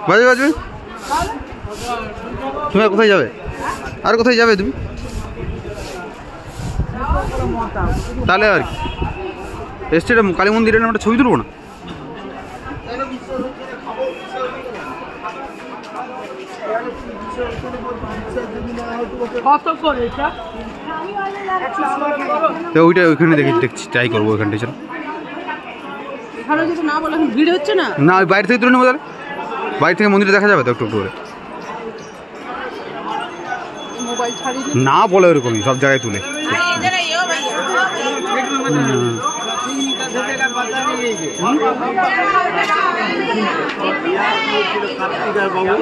বাজবে বাজবে। তুমি আর কোথায় যাবে? আর কোথায় যাবে তুমি? তাহলে আর কি এসছে কালী মন্দিরের নাম একটা ছবি তুলবো না? ওইটা ওইখানে দেখছি ট্রাই করবো ওইখানটা। চলো ভিড় হচ্ছে না, না ওই বাইরে থেকে তুলে নেবো। তাহলে বাইরে থেকে মন্দিরে দেখা যাবে তো একটু একটু করে। না বলে ওরকমই সব জায়গায় তুলে। বাবু